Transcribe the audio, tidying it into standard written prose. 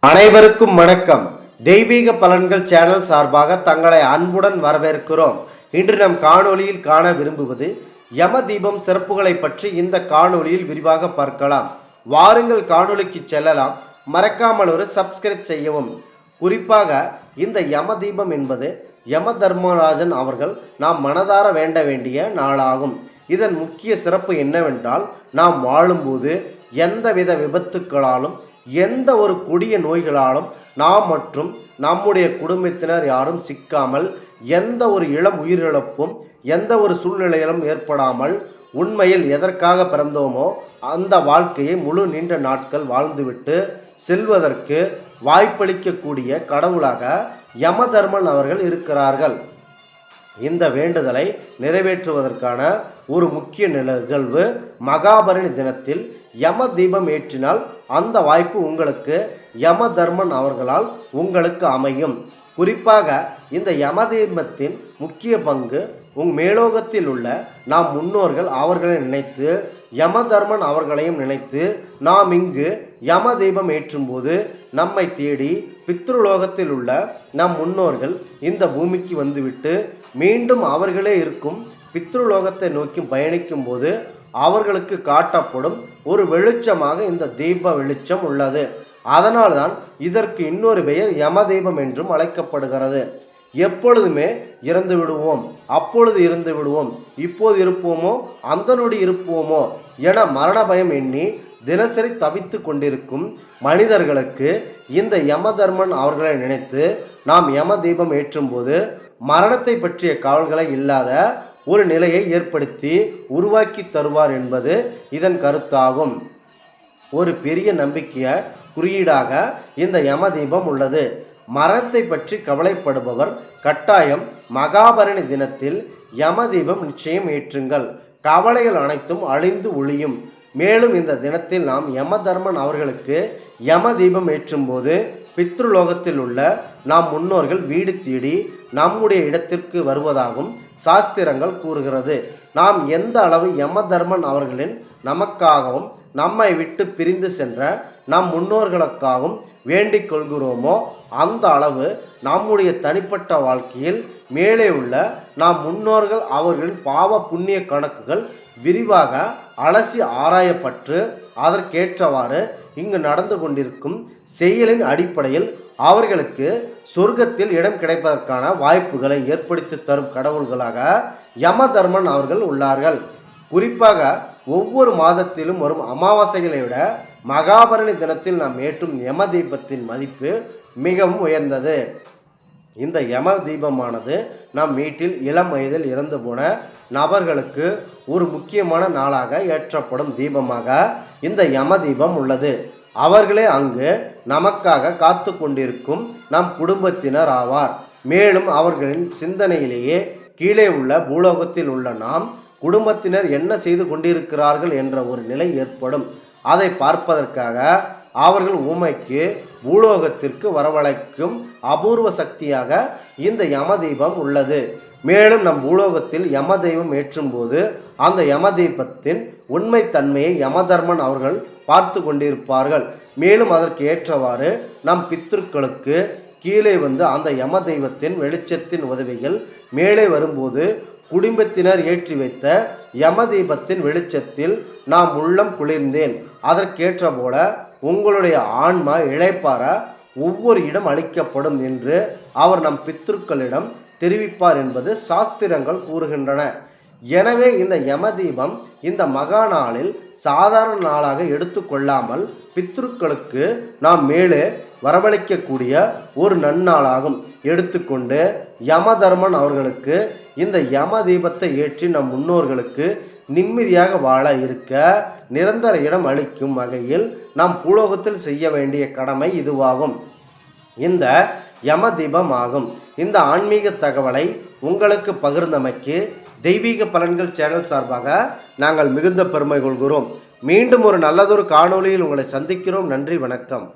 அனைவருக்கும் வணக்கம். தெய்வீக பலன்கள் சேனல் சார்பாக தங்களை அன்புடன் வரவேற்கிறோம். இன்று நம் காணொளியில் காண விரும்புவது யம தீபம் சிறப்புகளை பற்றி இந்த காணொளியில் விரிவாக பார்க்கலாம். வாருங்கள் காணொளிக்கு செல்லலாம். மறக்காமல் ஒரு சப்ஸ்கிரைப் செய்யவும். குறிப்பாக இந்த யம தீபம் என்பது யம தர்மராஜன் அவர்கள் நாம் மனதார வேண்ட வேண்டிய நாளாகும். இதன் முக்கிய சிறப்பு என்னவென்றால், நாம் வாழும்போது எந்தவித விபத்துக்களாலும் எந்த ஒரு கொடிய நோய்களாலும் நாம் மற்றும் நம்முடைய குடும்பத்தினர் யாரும் சிக்காமல், எந்த ஒரு இளம் உயிரிழப்பும் எந்த ஒரு சூழ்நிலையிலும் ஏற்படாமல், உண்மையில் எதற்காக பிறந்தோமோ அந்த வாழ்க்கையை முழு நீண்ட நாட்கள் வாழ்ந்துவிட்டு செல்வதற்கு வாய்ப்பளிக்கக்கூடிய கடவுளாக யமதர்மன் அவர்கள் இருக்கிறார்கள். இந்த வேண்டுதலை நிறைவேற்றுவதற்கான ஒரு முக்கிய நிகழ்வு மகாபரணி தினத்தில் யம தீபம் ஏற்றினால் அந்த வாய்ப்பு உங்களுக்கு யமதர்மன் அவர்களால் உங்களுக்கு அமையும். குறிப்பாக இந்த யம தீபத்தின் முக்கிய பங்கு மேலோகத்தில் உள்ள நாம் முன்னோர்கள் அவர்களை நினைத்து, யமதர்மன் அவர்களையும் நினைத்து நாம் இங்கு யம தீபம் ஏற்றும்போது நம்மை தேடி பித்ருலோகத்தில் உள்ள நம் முன்னோர்கள் இந்த பூமிக்கு வந்துவிட்டு மீண்டும் அவர்களே இருக்கும் பித்ருலோகத்தை நோக்கி பயணிக்கும் போது அவர்களுக்கு காட்டப்படும் ஒரு வெளிச்சமாக இந்த தீப வெளிச்சம் உள்ளது. அதனால்தான் இதற்கு இன்னொரு பெயர் யம தீபம் என்றும் அழைக்கப்படுகிறது. எப்பொழுதுமே இறந்து விடுவோம், அப்பொழுது இறந்து விடுவோம், இப்போது இருப்போமோ அந்த நொடி இருப்போமோ என மரண பயம் எண்ணி தினசரி தவித்து கொண்டிருக்கும் மனிதர்களுக்கு இந்த யமதர்மன் அவர்களை நினைத்து நாம் யம தீபம் ஏற்றும்போது மரணத்தை பற்றிய கவல்களை இல்லாத ஒரு நிலையை ஏற்படுத்தி உருவாக்கி தருவார் என்பது இதன் கருத்தாகும். ஒரு பெரிய நம்பிக்கைய குறியீடாக இந்த யம தீபம் உள்ளது. மரணத்தை பற்றி கவலைப்படுபவர் கட்டாயம் மகாபரணி தினத்தில் யம தீபம் நிச்சயம் ஏற்றுங்கள். கவலைகள் அனைத்தும் அழிந்து ஒழியும். மேலும் இந்த தினத்தில் நாம் யமதர்மன் அவர்களுக்கு யம தீபம் ஏற்றும்போது பித்ருலோகத்தில் உள்ள நாம் முன்னோர்கள் வீடு தேடி நம்முடைய இடத்திற்கு வருவதாகவும் சாஸ்திரங்கள் கூறுகிறது. நாம் எந்த அளவு யமதர்மன் அவர்களின் நமக்காகவும் நம்மை விட்டு பிரிந்து சென்ற நம் முன்னோர்களுக்காகவும் வேண்டிக் கொள்கிறோமோ அந்த அளவு நம்முடைய தனிப்பட்ட வாழ்க்கையில் மேலே உள்ள நாம் முன்னோர்கள் அவர்களின் பாவ புண்ணிய கணக்குகள் விரிவாக அலசி ஆராயப்பட்டு அதற்கேற்றவாறு இங்கு நடந்து கொண்டிருக்கும் செயலின் அடிப்படையில் அவர்களுக்கு சொர்க்கத்தில் இடம் கிடைப்பதற்கான வாய்ப்புகளை ஏற்படுத்தி தரும் கடவுள்களாக யமதர்மன் அவர்கள் உள்ளார்கள். குறிப்பாக ஒவ்வொரு மாதத்திலும் வரும் அமாவாசைகளை விட மகாபரணி தினத்தில் நாம் ஏற்றும் யம தீபத்தின் மதிப்பு மிகவும் உயர்ந்தது. இந்த யம தீபமானது நம் வீட்டில் இளம் வயதில் இறந்து போன நபர்களுக்கு ஒரு முக்கியமான நாளாக ஏற்றப்படும் தீபமாக இந்த யம தீபம் உள்ளது. அவர்களே அங்கு நமக்காக காத்து கொண்டிருக்கும் நம் குடும்பத்தினர் ஆவார். மேலும் அவர்களின் சிந்தனையிலேயே கீழே உள்ள பூலோகத்தில் உள்ள நாம் குடும்பத்தினர் என்ன செய்து கொண்டிருக்கிறார்கள் என்ற ஒரு நிலை ஏற்படும். அதை பார்ப்பதற்காக அவர்கள் ஊமைக்கு பூலோகத்திற்கு வரவழைக்கும் அபூர்வ சக்தியாக இந்த யம தீபம் உள்ளது. மேலும் நம் பூலோகத்தில் யம தெய்வம் ஏற்றும்போது அந்த யம தீபத்தின் உண்மைத்தன்மையை யமதர்மன் அவர்கள் பார்த்து கொண்டிருப்பார்கள். மேலும் அதற்கு ஏற்றவாறு நம் பித்ருக்களுக்கு கீழே வந்து அந்த யம தெய்வத்தின் வெளிச்சத்தின் உதவிகள் மேலே வரும்போது குடும்பத்தினர் ஏற்றி வைத்த யம தீபத்தின் வெளிச்சத்தில் நாம் உள்ளம் குளிர்ந்தேன், அதற்கேற்ற போல உங்களுடைய ஆன்மா இளைப்பார ஒவ்வொரு இடம் அளிக்கப்படும் என்று அவர் நம் பித்ருக்களிடம் தெரிவிப்பார் என்பது சாஸ்திரங்கள் கூறுகின்றன. எனவே இந்த யம தீபம் இந்த மகா நாளில் சாதாரண நாளாக எடுத்துக்கொள்ளாமல் பித்ருக்களுக்கு நாம் மேலே வரவழைக்கக்கூடிய ஒரு நன்னாளாகும் எடுத்துக்கொண்டு யமதர்மன் அவர்களுக்கு இந்த யம தீபத்தை ஏற்றி நம் முன்னோர்களுக்கு நிம்மதியாக வாழ இருக்க நிரந்தர இடம் அளிக்கும் வகையில் நாம் பூலோகத்தில் செய்ய வேண்டிய கடமை இதுவாகும். இந்த யம தீபம் ஆகும். இந்த ஆன்மீக தகவலை உங்களுக்கு பகிர்ந்தமைக்கு தெய்வீக பலன்கள் சேனல் சார்பாக நாங்கள் மிகுந்த பெருமை கொள்கிறோம். மீண்டும் ஒரு நல்லதொரு காணொளியில் உங்களை சந்திக்கிறோம். நன்றி, வணக்கம்.